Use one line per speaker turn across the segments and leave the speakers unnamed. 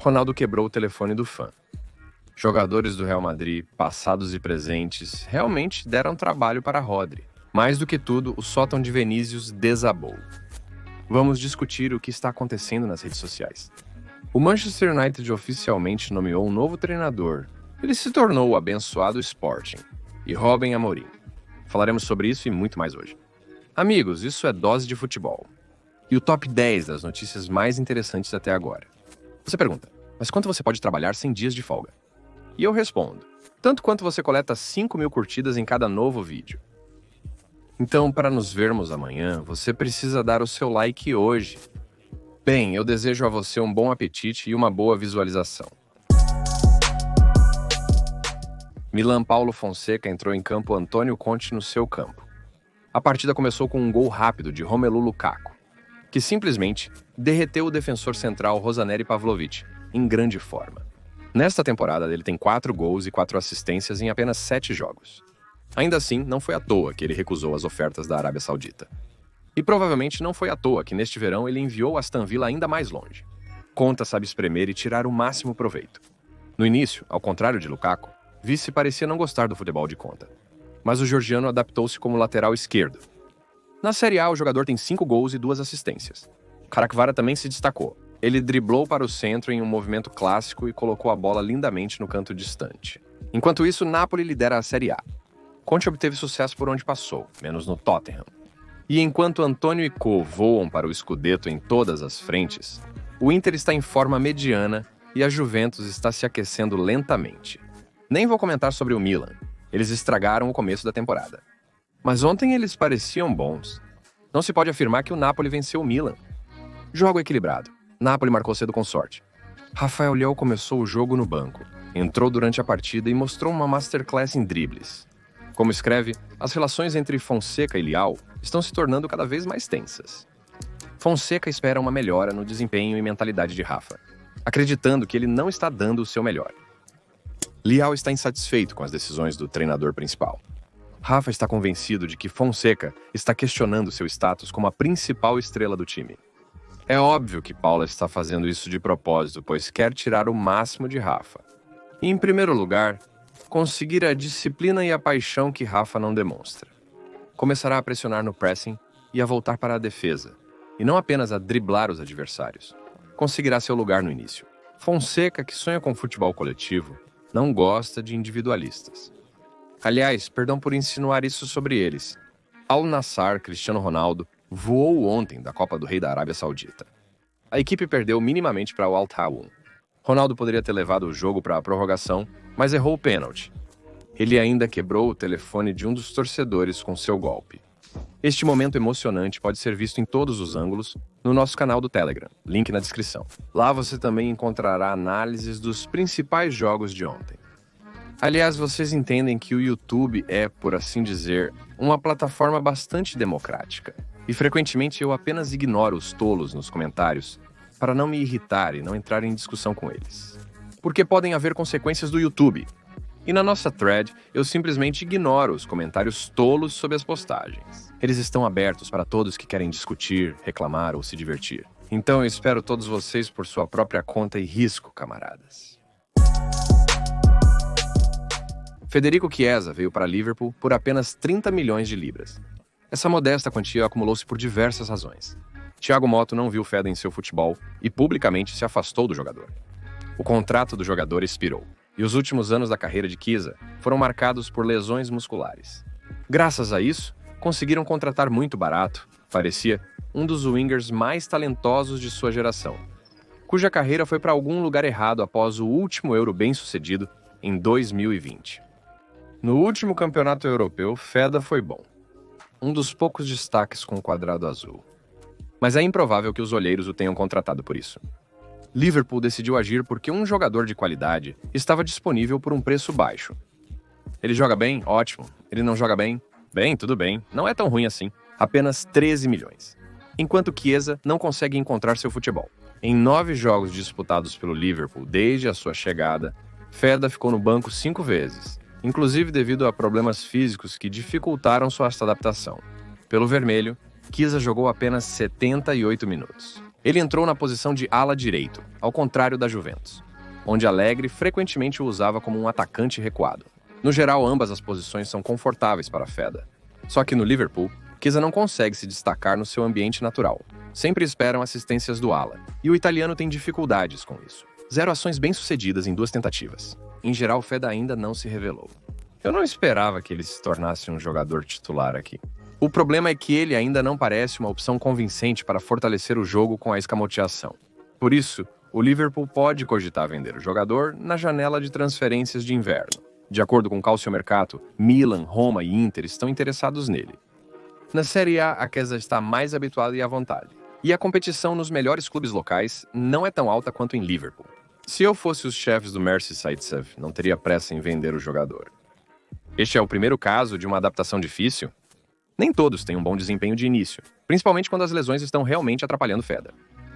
Ronaldo quebrou o telefone do fã. Jogadores do Real Madrid, passados e presentes, realmente deram trabalho para Rodri. Mais do que tudo, o sótão de Vinícius desabou. Vamos discutir o que está acontecendo nas redes sociais. O Manchester United oficialmente nomeou um novo treinador. Ele se tornou o abençoado Sporting e Ruben Amorim. Falaremos sobre isso e muito mais hoje. Amigos, isso é Dose de Futebol. E o top 10 das notícias mais interessantes até agora. Você pergunta, mas quanto você pode trabalhar sem dias de folga? E eu respondo, tanto quanto você coleta 5.000 curtidas em cada novo vídeo. Então, para nos vermos amanhã, você precisa dar o seu like hoje. Bem, eu desejo a você um bom apetite e uma boa visualização. Milan Paulo Fonseca entrou em campo Antônio Conte no seu campo. A partida começou com um gol rápido de Romelu Lukaku, que simplesmente derreteu o defensor central Rosaneri Pavlovic, em grande forma. Nesta temporada, ele tem 4 gols e 4 assistências em apenas 7 jogos. Ainda assim, não foi à toa que ele recusou as ofertas da Arábia Saudita. E provavelmente não foi à toa que neste verão ele enviou Aston Villa ainda mais longe. Conta sabe espremer e tirar o máximo proveito. No início, ao contrário de Lukaku, Vice parecia não gostar do futebol de Conta. Mas o georgiano adaptou-se como lateral esquerdo. Na Série A, o jogador tem 5 gols e 2 assistências. Karakvara também se destacou. Ele driblou para o centro em um movimento clássico e colocou a bola lindamente no canto distante. Enquanto isso, Napoli lidera a Série A. Conte obteve sucesso por onde passou, menos no Tottenham. E enquanto Antônio e Co voam para o Scudetto em todas as frentes, o Inter está em forma mediana e a Juventus está se aquecendo lentamente. Nem vou comentar sobre o Milan. Eles estragaram o começo da temporada. Mas ontem eles pareciam bons. Não se pode afirmar que o Napoli venceu o Milan. Jogo equilibrado. Napoli marcou cedo com sorte. Rafael Leão começou o jogo no banco, entrou durante a partida e mostrou uma masterclass em dribles. Como escreve, as relações entre Fonseca e Leão estão se tornando cada vez mais tensas. Fonseca espera uma melhora no desempenho e mentalidade de Rafa, acreditando que ele não está dando o seu melhor. Leão está insatisfeito com as decisões do treinador principal. Rafa está convencido de que Fonseca está questionando seu status como a principal estrela do time. É óbvio que Paula está fazendo isso de propósito, pois quer tirar o máximo de Rafa. E, em primeiro lugar, conseguir a disciplina e a paixão que Rafa não demonstra. Começará a pressionar no pressing e a voltar para a defesa, e não apenas a driblar os adversários. Conseguirá seu lugar no início. Fonseca, que sonha com futebol coletivo, não gosta de individualistas. Aliás, perdão por insinuar isso sobre eles. Al Nassr, Cristiano Ronaldo, voou ontem da Copa do Rei da Arábia Saudita. A equipe perdeu minimamente para o Al Tawun. Ronaldo poderia ter levado o jogo para a prorrogação, mas errou o pênalti. Ele ainda quebrou o telefone de um dos torcedores com seu golpe. Este momento emocionante pode ser visto em todos os ângulos no nosso canal do Telegram, link na descrição. Lá você também encontrará análises dos principais jogos de ontem. Aliás, vocês entendem que o YouTube é, por assim dizer, uma plataforma bastante democrática. E frequentemente eu apenas ignoro os tolos nos comentários para não me irritar e não entrar em discussão com eles. Porque podem haver consequências do YouTube. E na nossa thread, eu simplesmente ignoro os comentários tolos sobre as postagens. Eles estão abertos para todos que querem discutir, reclamar ou se divertir. Então eu espero todos vocês por sua própria conta e risco, camaradas. Federico Chiesa veio para Liverpool por apenas 30 milhões de libras. Essa modesta quantia acumulou-se por diversas razões. Thiago Motta não viu fé em seu futebol e publicamente se afastou do jogador. O contrato do jogador expirou, e os últimos anos da carreira de Chiesa foram marcados por lesões musculares. Graças a isso, conseguiram contratar muito barato, parecia, um dos wingers mais talentosos de sua geração, cuja carreira foi para algum lugar errado após o último Euro bem-sucedido em 2020. No último campeonato europeu, Feda foi bom. Um dos poucos destaques com o quadrado azul. Mas é improvável que os olheiros o tenham contratado por isso. Liverpool decidiu agir porque um jogador de qualidade estava disponível por um preço baixo. Ele joga bem? Ótimo. Ele não joga bem? Bem, tudo bem. Não é tão ruim assim. Apenas 13 milhões. Enquanto Chiesa não consegue encontrar seu futebol. Em 9 jogos disputados pelo Liverpool desde a sua chegada, Feda ficou no banco 5 vezes, inclusive devido a problemas físicos que dificultaram sua adaptação. Pelo vermelho, Chiesa jogou apenas 78 minutos. Ele entrou na posição de ala direito, ao contrário da Juventus, onde Allegri frequentemente o usava como um atacante recuado. No geral, ambas as posições são confortáveis para Feda. Só que no Liverpool, Chiesa não consegue se destacar no seu ambiente natural. Sempre esperam assistências do ala, e o italiano tem dificuldades com isso. 0 ações bem-sucedidas em 2 tentativas. Em geral, Feda ainda não se revelou. Eu não esperava que ele se tornasse um jogador titular aqui. O problema é que ele ainda não parece uma opção convincente para fortalecer o jogo com a escamoteação. Por isso, o Liverpool pode cogitar vender o jogador na janela de transferências de inverno. De acordo com o Calciomercato, Milan, Roma e Inter estão interessados nele. Na Série A Chiesa está mais habituado e à vontade. E a competição nos melhores clubes locais não é tão alta quanto em Liverpool. Se eu fosse os chefes do Merseyside, não teria pressa em vender o jogador. Este é o primeiro caso de uma adaptação difícil? Nem todos têm um bom desempenho de início, principalmente quando as lesões estão realmente atrapalhando Feda.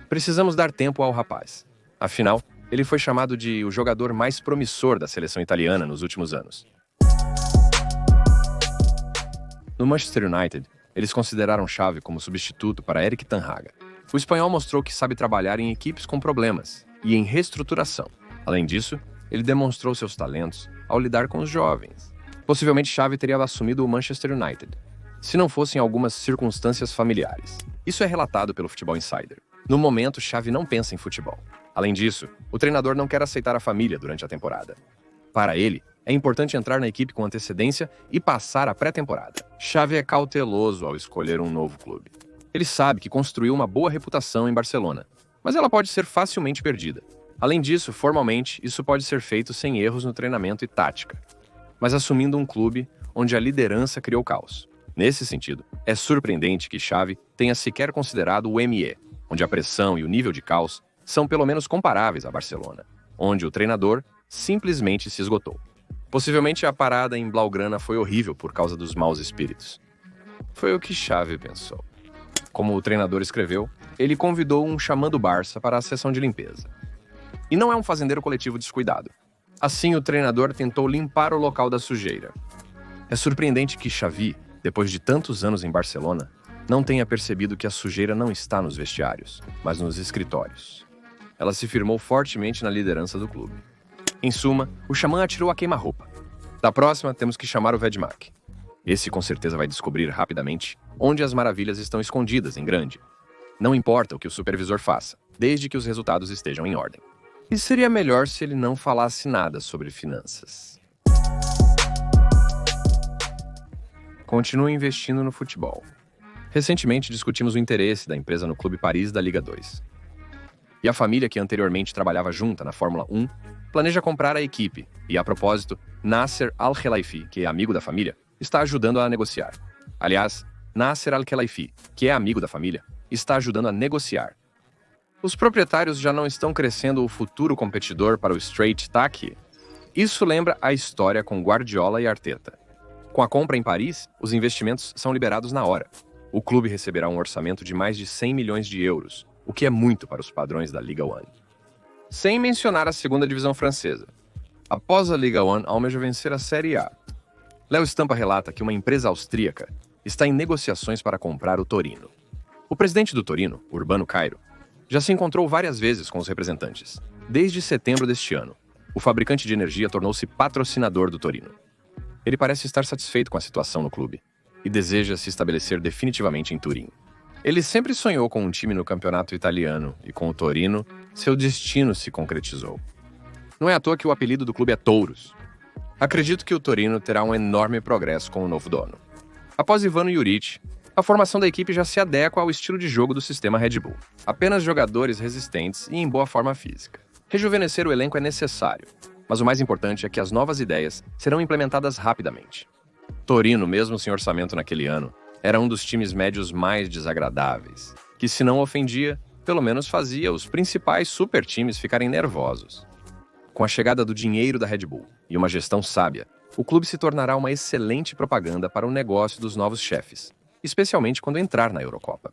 Precisamos dar tempo ao rapaz. Afinal, ele foi chamado de o jogador mais promissor da seleção italiana nos últimos anos. No Manchester United, eles consideraram Xavi como substituto para Erik ten Hag. O espanhol mostrou que sabe trabalhar em equipes com problemas e em reestruturação. Além disso, ele demonstrou seus talentos ao lidar com os jovens. Possivelmente Xavi teria assumido o Manchester United, se não fossem algumas circunstâncias familiares. Isso é relatado pelo Futebol Insider. No momento, Xavi não pensa em futebol. Além disso, o treinador não quer aceitar a família durante a temporada. Para ele, é importante entrar na equipe com antecedência e passar a pré-temporada. Xavi é cauteloso ao escolher um novo clube. Ele sabe que construiu uma boa reputação em Barcelona, mas ela pode ser facilmente perdida. Além disso, formalmente, isso pode ser feito sem erros no treinamento e tática, mas assumindo um clube onde a liderança criou caos. Nesse sentido, é surpreendente que Xavi tenha sequer considerado o ME, onde a pressão e o nível de caos são pelo menos comparáveis a Barcelona, onde o treinador simplesmente se esgotou. Possivelmente a parada em Blaugrana foi horrível por causa dos maus espíritos. Foi o que Xavi pensou. Como o treinador escreveu, ele convidou um xamã do Barça para a sessão de limpeza. E não é um fazendeiro coletivo descuidado. Assim, o treinador tentou limpar o local da sujeira. É surpreendente que Xavi, depois de tantos anos em Barcelona, não tenha percebido que a sujeira não está nos vestiários, mas nos escritórios. Ela se firmou fortemente na liderança do clube. Em suma, o xamã atirou a queima-roupa. Da próxima, temos que chamar o Vedmak. Esse com certeza vai descobrir rapidamente onde as maravilhas estão escondidas em grande. Não importa o que o supervisor faça, desde que os resultados estejam em ordem. E seria melhor se ele não falasse nada sobre finanças. Continue investindo no futebol. Recentemente discutimos o interesse da empresa no Clube Paris da Liga 2. E a família que anteriormente trabalhava junta na Fórmula 1 planeja comprar a equipe e, a propósito, Nasser Al-Khelaifi, que é amigo da família, está ajudando a negociar. Aliás, Nasser Al-Khelaifi, que é amigo da família, está ajudando a negociar. Os proprietários já não estão crescendo o futuro competidor para o Straight Taki? Isso lembra a história com Guardiola e Arteta. Com a compra em Paris, os investimentos são liberados na hora. O clube receberá um orçamento de mais de 100 milhões de euros, o que é muito para os padrões da Liga 1. Sem mencionar a segunda divisão francesa. Após a Liga 1, almeja vencer a Série A. Léo Stampa relata que uma empresa austríaca está em negociações para comprar o Torino. O presidente do Torino, Urbano Cairo, já se encontrou várias vezes com os representantes. Desde setembro deste ano, o fabricante de energia tornou-se patrocinador do Torino. Ele parece estar satisfeito com a situação no clube e deseja se estabelecer definitivamente em Turim. Ele sempre sonhou com um time no campeonato italiano e com o Torino, seu destino se concretizou. Não é à toa que o apelido do clube é Touros. Acredito que o Torino terá um enorme progresso com o novo dono. Após Ivano Juric, a formação da equipe já se adequa ao estilo de jogo do sistema Red Bull. Apenas jogadores resistentes e em boa forma física. Rejuvenescer o elenco é necessário, mas o mais importante é que as novas ideias serão implementadas rapidamente. Torino, mesmo sem orçamento naquele ano, era um dos times médios mais desagradáveis, que se não ofendia, pelo menos fazia os principais super times ficarem nervosos. Com a chegada do dinheiro da Red Bull e uma gestão sábia, o clube se tornará uma excelente propaganda para o negócio dos novos chefes, especialmente quando entrar na Eurocopa.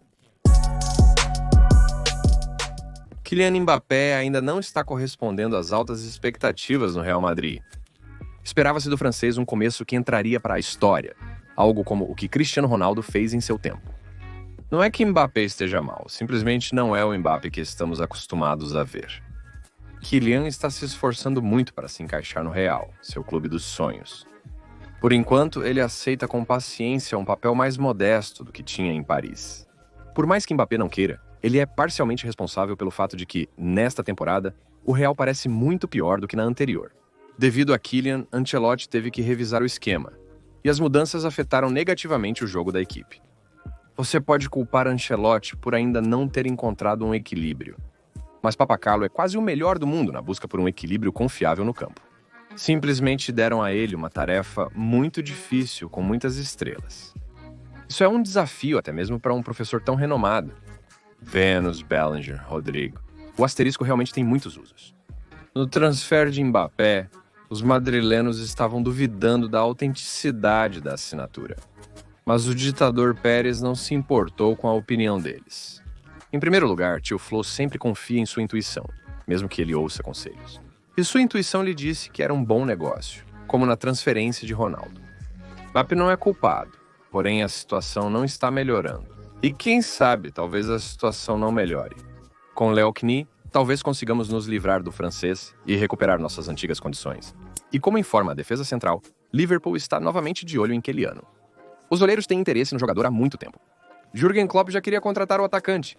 Kylian Mbappé ainda não está correspondendo às altas expectativas no Real Madrid. Esperava-se do francês um começo que entraria para a história, algo como o que Cristiano Ronaldo fez em seu tempo. Não é que Mbappé esteja mal, simplesmente não é o Mbappé que estamos acostumados a ver. Kylian está se esforçando muito para se encaixar no Real, seu clube dos sonhos. Por enquanto, ele aceita com paciência um papel mais modesto do que tinha em Paris. Por mais que Mbappé não queira, ele é parcialmente responsável pelo fato de que, nesta temporada, o Real parece muito pior do que na anterior. Devido a Kylian, Ancelotti teve que revisar o esquema, e as mudanças afetaram negativamente o jogo da equipe. Você pode culpar Ancelotti por ainda não ter encontrado um equilíbrio, mas Papacarlo é quase o melhor do mundo na busca por um equilíbrio confiável no campo. Simplesmente deram a ele uma tarefa muito difícil com muitas estrelas. Isso é um desafio até mesmo para um professor tão renomado. Venus, Bellinger, Rodrigo. O asterisco realmente tem muitos usos. No transfer de Mbappé, os madrilenos estavam duvidando da autenticidade da assinatura. Mas o ditador Pérez não se importou com a opinião deles. Em primeiro lugar, tio Flo sempre confia em sua intuição, mesmo que ele ouça conselhos. E sua intuição lhe disse que era um bom negócio, como na transferência de Ronaldo. Mbappé não é culpado, porém a situação não está melhorando. E quem sabe, talvez a situação não melhore. Com Léo Kni, talvez consigamos nos livrar do francês e recuperar nossas antigas condições. E como informa a defesa central, Liverpool está novamente de olho em Kylian. Os olheiros têm interesse no jogador há muito tempo. Jürgen Klopp já queria contratar o atacante.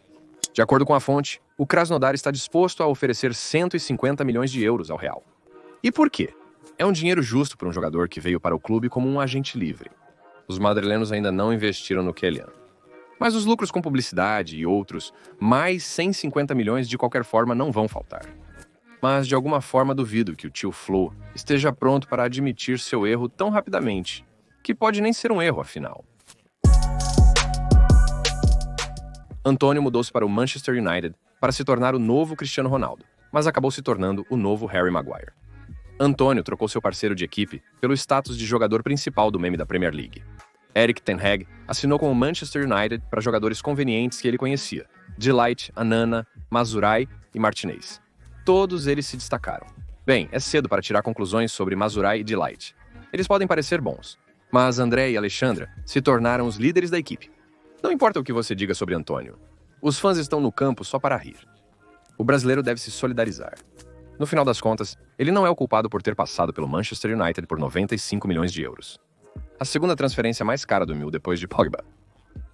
De acordo com a fonte, o Krasnodar está disposto a oferecer 150 milhões de euros ao Real. E por quê? É um dinheiro justo para um jogador que veio para o clube como um agente livre. Os madrilenos ainda não investiram no Kylian. Mas os lucros com publicidade e outros, mais 150 milhões de qualquer forma não vão faltar. Mas de alguma forma duvido que o tio Flo esteja pronto para admitir seu erro tão rapidamente, que pode nem ser um erro afinal. Antônio mudou-se para o Manchester United para se tornar o novo Cristiano Ronaldo, mas acabou se tornando o novo Harry Maguire. Antônio trocou seu parceiro de equipe pelo status de jogador principal do meme da Premier League. Erik ten Hag assinou com o Manchester United para jogadores convenientes que ele conhecia: De Ligt, Anana, Mazzurai e Martinez. Todos eles se destacaram. Bem, é cedo para tirar conclusões sobre Mazzurai e De Ligt. Eles podem parecer bons, mas André e Alexandra se tornaram os líderes da equipe. Não importa o que você diga sobre Antônio, os fãs estão no campo só para rir. O brasileiro deve se solidarizar. No final das contas, ele não é o culpado por ter passado pelo Manchester United por 95 milhões de euros. A segunda transferência mais cara do Mil depois de Pogba.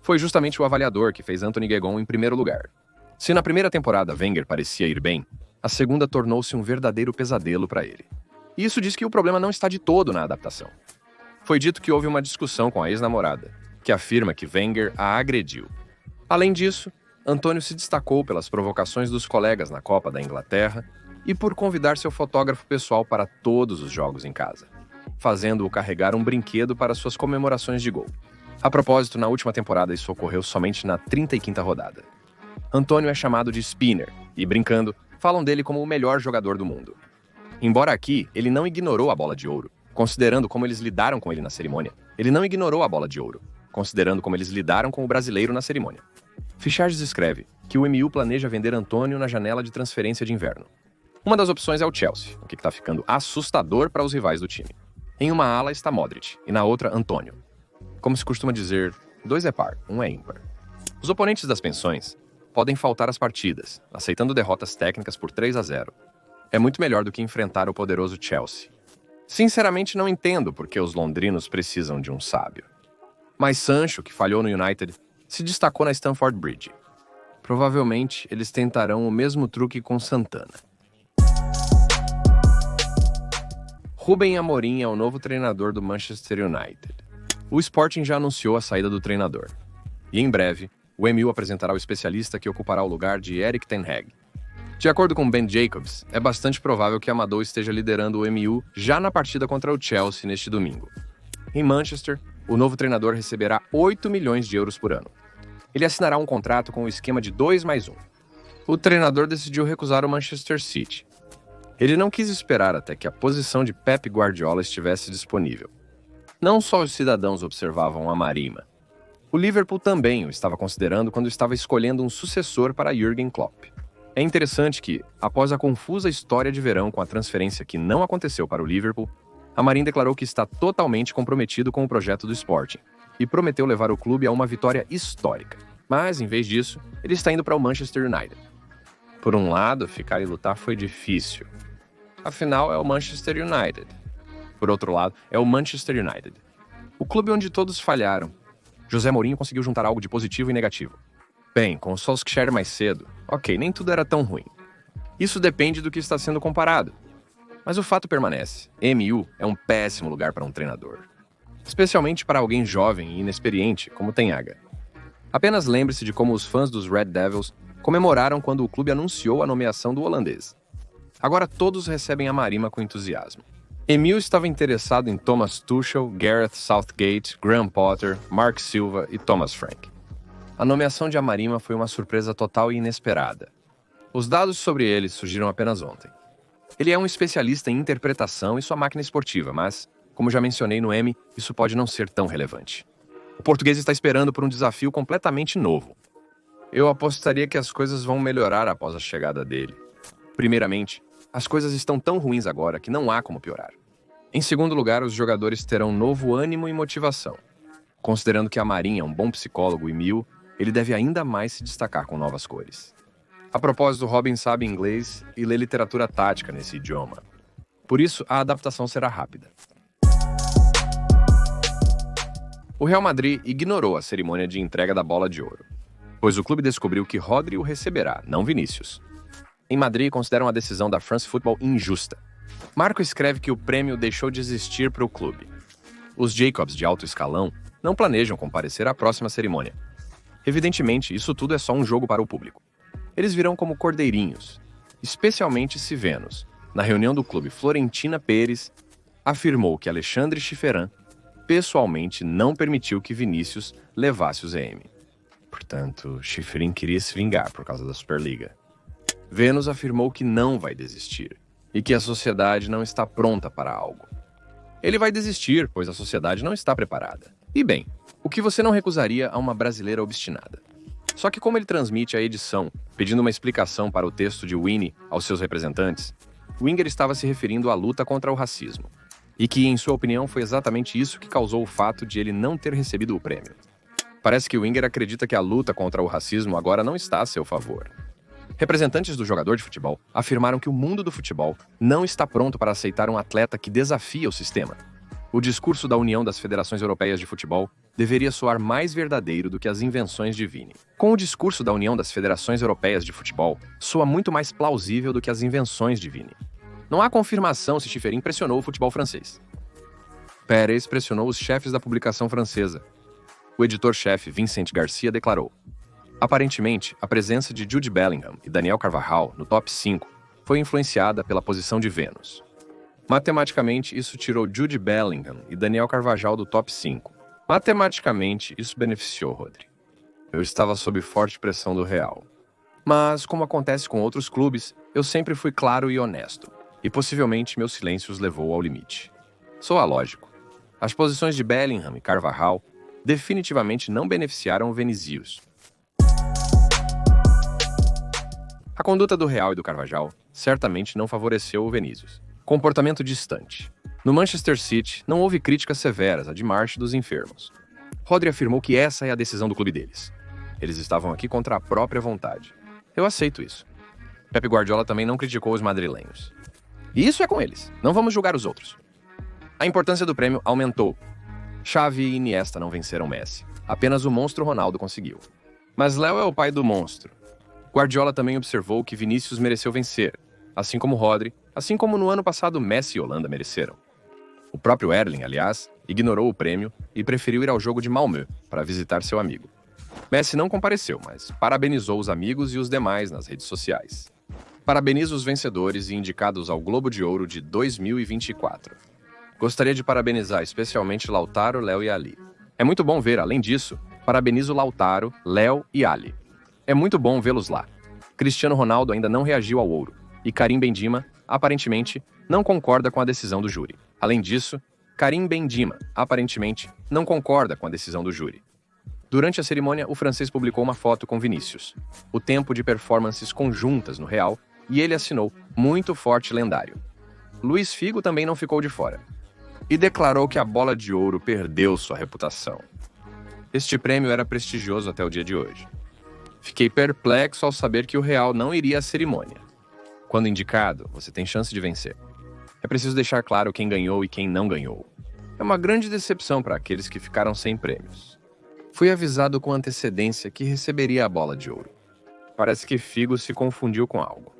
Foi justamente o avaliador que fez Anthony Guegon em primeiro lugar. Se na primeira temporada Wenger parecia ir bem, a segunda tornou-se um verdadeiro pesadelo para ele. E isso diz que o problema não está de todo na adaptação. Foi dito que houve uma discussão com a ex-namorada, que afirma que Wenger a agrediu. Além disso, Antônio se destacou pelas provocações dos colegas na Copa da Inglaterra e por convidar seu fotógrafo pessoal para todos os jogos em casa, fazendo-o carregar um brinquedo para suas comemorações de gol. A propósito, na última temporada isso ocorreu somente na 35ª rodada. Antônio é chamado de Spinner e, brincando, falam dele como o melhor jogador do mundo. Embora aqui ele não ignorou a bola de ouro, considerando como eles lidaram com ele na cerimônia, ele não ignorou a bola de ouro, considerando como eles lidaram com o brasileiro na cerimônia. Fichardes escreve que o MU planeja vender Antônio na janela de transferência de inverno. Uma das opções é o Chelsea, o que está ficando assustador para os rivais do time. Em uma ala está Modric e na outra Antônio. Como se costuma dizer, 2 é par, 1 é ímpar. Os oponentes das pensões podem faltar às partidas, aceitando derrotas técnicas por 3-0. É muito melhor do que enfrentar o poderoso Chelsea. Sinceramente não entendo por que os londrinos precisam de um sábio. Mas Sancho, que falhou no United, se destacou na Stamford Bridge. Provavelmente eles tentarão o mesmo truque com Santana. Rubem Amorim é o novo treinador do Manchester United. O Sporting já anunciou a saída do treinador. E em breve, o MU apresentará o especialista que ocupará o lugar de Erik ten Hag. De acordo com Ben Jacobs, é bastante provável que Amadou esteja liderando o MU já na partida contra o Chelsea neste domingo. Em Manchester, o novo treinador receberá 8 milhões de euros por ano. Ele assinará um contrato com o esquema de 2+1. O treinador decidiu recusar o Manchester City. Ele não quis esperar até que a posição de Pep Guardiola estivesse disponível. Não só os cidadãos observavam a marima. O Liverpool também o estava considerando quando estava escolhendo um sucessor para Jürgen Klopp. É interessante que, após a confusa história de verão com a transferência que não aconteceu para o Liverpool, Amorim declarou que está totalmente comprometido com o projeto do Sporting e prometeu levar o clube a uma vitória histórica. Mas, em vez disso, ele está indo para o Manchester United. Por um lado, ficar e lutar foi difícil. Afinal, é o Manchester United. Por outro lado, é o Manchester United. O clube onde todos falharam. José Mourinho conseguiu juntar algo de positivo e negativo. Bem, com o Solskjaer mais cedo, ok, nem tudo era tão ruim. Isso depende do que está sendo comparado. Mas o fato permanece. MU é um péssimo lugar para um treinador. Especialmente para alguém jovem e inexperiente, como Ten-Hag. Apenas lembre-se de como os fãs dos Red Devils comemoraram quando o clube anunciou a nomeação do holandês. Agora todos recebem a Marima com entusiasmo. Emil estava interessado em Thomas Tuchel, Gareth Southgate, Graham Potter, Mark Silva e Thomas Frank. A nomeação de Amarima foi uma surpresa total e inesperada. Os dados sobre ele surgiram apenas ontem. Ele é um especialista em interpretação e sua máquina esportiva, mas, como já mencionei no M, isso pode não ser tão relevante. O português está esperando por um desafio completamente novo. Eu apostaria que as coisas vão melhorar após a chegada dele. Primeiramente, as coisas estão tão ruins agora que não há como piorar. Em segundo lugar, os jogadores terão novo ânimo e motivação. Considerando que Amorim é um bom psicólogo e mil, ele deve ainda mais se destacar com novas cores. A propósito, Robin sabe inglês e lê literatura tática nesse idioma. Por isso, a adaptação será rápida. O Real Madrid ignorou a cerimônia de entrega da Bola de Ouro, pois o clube descobriu que Rodri o receberá, não Vinícius. Em Madrid, consideram a decisão da France Football injusta. Marco escreve que o prêmio deixou de existir para o clube. Os Jacobs de alto escalão não planejam comparecer à próxima cerimônia. Evidentemente, isso tudo é só um jogo para o público. Eles virão como cordeirinhos, especialmente se Vênus, na reunião do clube Florentina Pérez, afirmou que Alexandre Chiferan pessoalmente não permitiu que Vinícius levasse o ZM. Portanto, Chiferin queria se vingar por causa da Superliga. Vênus afirmou que não vai desistir e que a sociedade não está pronta para algo. Ele vai desistir, pois a sociedade não está preparada. E bem, o que você não recusaria a uma brasileira obstinada? Só que como ele transmite a edição, pedindo uma explicação para o texto de Winnie aos seus representantes, Wenger estava se referindo à luta contra o racismo. E que, em sua opinião, foi exatamente isso que causou o fato de ele não ter recebido o prêmio. Parece que Wenger acredita que a luta contra o racismo agora não está a seu favor. Representantes do jogador de futebol afirmaram que o mundo do futebol não está pronto para aceitar um atleta que desafia o sistema. O discurso da União das Federações Europeias de Futebol deveria soar mais verdadeiro do que as invenções de Vini. Com o discurso da União das Federações Europeias de Futebol, soa muito mais plausível do que as invenções de Vini. Não há confirmação se Chiferin pressionou o futebol francês. Pérez pressionou os chefes da publicação francesa. O editor-chefe Vincent Garcia declarou: aparentemente, a presença de Jude Bellingham e Daniel Carvajal no top 5 foi influenciada pela posição de Vênus. Matematicamente, isso tirou Jude Bellingham e Daniel Carvajal do top 5. Matematicamente, isso beneficiou Rodri. Eu estava sob forte pressão do Real. Mas, como acontece com outros clubes, eu sempre fui claro e honesto. E possivelmente meu silêncio os levou ao limite. Soa lógico. As posições de Bellingham e Carvajal definitivamente não beneficiaram o Vinícius. A conduta do Real e do Carvajal certamente não favoreceu o Vinícius. Comportamento distante. No Manchester City, não houve críticas severas à demarche dos enfermos. Rodri afirmou que essa é a decisão do clube deles. Eles estavam aqui contra a própria vontade. Eu aceito isso. Pep Guardiola também não criticou os madrilenhos. E isso é com eles. Não vamos julgar os outros. A importância do prêmio aumentou. Xavi e Iniesta não venceram Messi. Apenas o monstro Ronaldo conseguiu. Mas Léo é o pai do monstro. Guardiola também observou que Vinícius mereceu vencer, assim como Rodri, assim como no ano passado Messi e Holanda mereceram. O próprio Erling, aliás, ignorou o prêmio e preferiu ir ao jogo de Malmö para visitar seu amigo. Messi não compareceu, mas parabenizou os amigos e os demais nas redes sociais. Parabenizo os vencedores e indicados ao Globo de Ouro de 2024. Gostaria de parabenizar especialmente Lautaro, Léo e Ali. É muito bom ver, além disso, parabenizo Lautaro, Léo e Ali. É muito bom vê-los lá. Cristiano Ronaldo ainda não reagiu ao ouro, e Karim Benzema, aparentemente, não concorda com a decisão do júri. Além disso, Karim Benzema, aparentemente, não concorda com a decisão do júri. Durante a cerimônia, o francês publicou uma foto com Vinícius, o tempo de performances conjuntas no Real, e ele assinou muito forte lendário. Luís Figo também não ficou de fora, e declarou que a Bola de Ouro perdeu sua reputação. Este prêmio era prestigioso até o dia de hoje. Fiquei perplexo ao saber que o Real não iria à cerimônia. Quando indicado, você tem chance de vencer. É preciso deixar claro quem ganhou e quem não ganhou. É uma grande decepção para aqueles que ficaram sem prêmios. Fui avisado com antecedência que receberia a bola de ouro. Parece que Figo se confundiu com algo.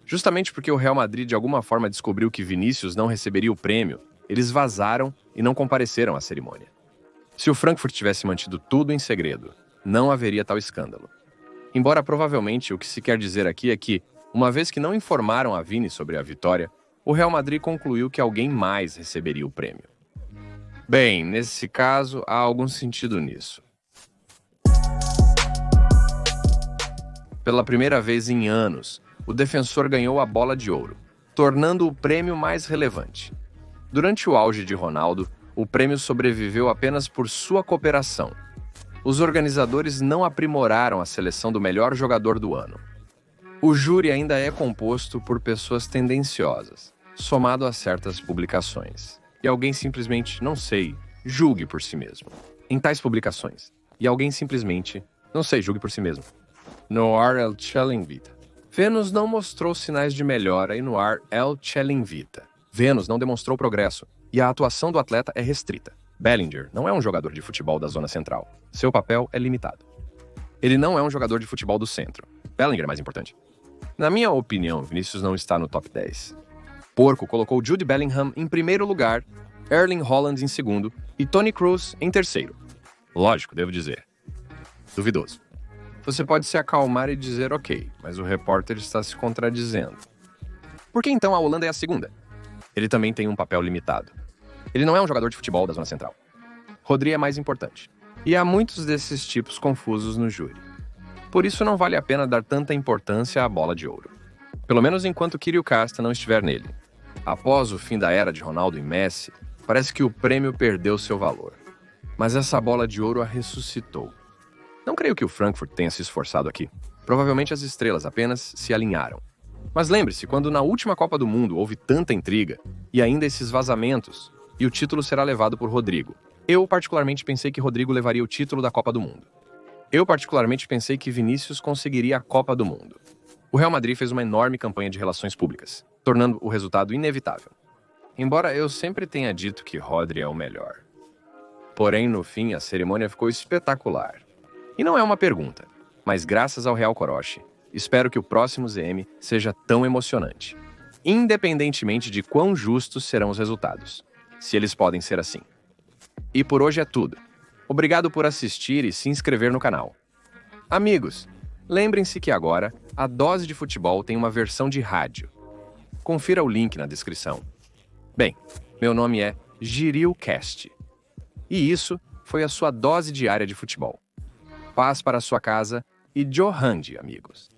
Justamente porque o Real Madrid de alguma forma descobriu que Vinícius não receberia o prêmio, eles vazaram e não compareceram à cerimônia. Se o Frankfurt tivesse mantido tudo em segredo, não haveria tal escândalo. Embora provavelmente o que se quer dizer aqui é que, uma vez que não informaram a Vini sobre a vitória, o Real Madrid concluiu que alguém mais receberia o prêmio. Bem, nesse caso, há algum sentido nisso. Pela primeira vez em anos, o defensor ganhou a bola de ouro, tornando o prêmio mais relevante. Durante o auge de Ronaldo, o prêmio sobreviveu apenas por sua cooperação. Os organizadores não aprimoraram a seleção do melhor jogador do ano. O júri ainda é composto por pessoas tendenciosas, somado a certas publicações. E alguém simplesmente, não sei, julgue por si mesmo. Em tais publicações. E alguém simplesmente, não sei, julgue por si mesmo. No ar el Chelem Vita. Vênus não mostrou sinais de melhora e no ar el Chelem Vita. Vênus não demonstrou progresso e a atuação do atleta é restrita. Bellinger não é um jogador de futebol da zona central. Seu papel é limitado. Ele não é um jogador de futebol do centro. Bellinger é mais importante. Na minha opinião, Vinícius não está no top 10. Porco colocou Jude Bellingham em primeiro lugar, Erling Haaland em segundo e Toni Kroos em terceiro. Lógico, devo dizer. Duvidoso. Você pode se acalmar e dizer ok, mas o repórter está se contradizendo. Por que então a Holanda é a segunda? Ele também tem um papel limitado. Ele não é um jogador de futebol da zona central. Rodri é mais importante. E há muitos desses tipos confusos no júri. Por isso não vale a pena dar tanta importância à bola de ouro. Pelo menos enquanto Kyrill Casta não estiver nele. Após o fim da era de Ronaldo e Messi, parece que o prêmio perdeu seu valor. Mas essa bola de ouro a ressuscitou. Não creio que o Frankfurt tenha se esforçado aqui. Provavelmente as estrelas apenas se alinharam. Mas lembre-se, quando na última Copa do Mundo houve tanta intriga, e ainda esses vazamentos, e o título será levado por Rodrigo. Eu particularmente pensei que Rodrigo levaria o título da Copa do Mundo. Eu particularmente pensei que Vinícius conseguiria a Copa do Mundo. O Real Madrid fez uma enorme campanha de relações públicas, tornando o resultado inevitável. Embora eu sempre tenha dito que Rodri é o melhor. Porém, no fim, a cerimônia ficou espetacular. E não é uma pergunta, mas graças ao Real Koroshi, espero que o próximo ZM seja tão emocionante. Independentemente de quão justos serão os resultados, se eles podem ser assim. E por hoje é tudo. Obrigado por assistir e se inscrever no canal. Amigos, lembrem-se que agora a Dose de Futebol tem uma versão de rádio. Confira o link na descrição. Bem, meu nome é GirilCast. E isso foi a sua dose diária de futebol. Paz para a sua casa e Johandi, amigos.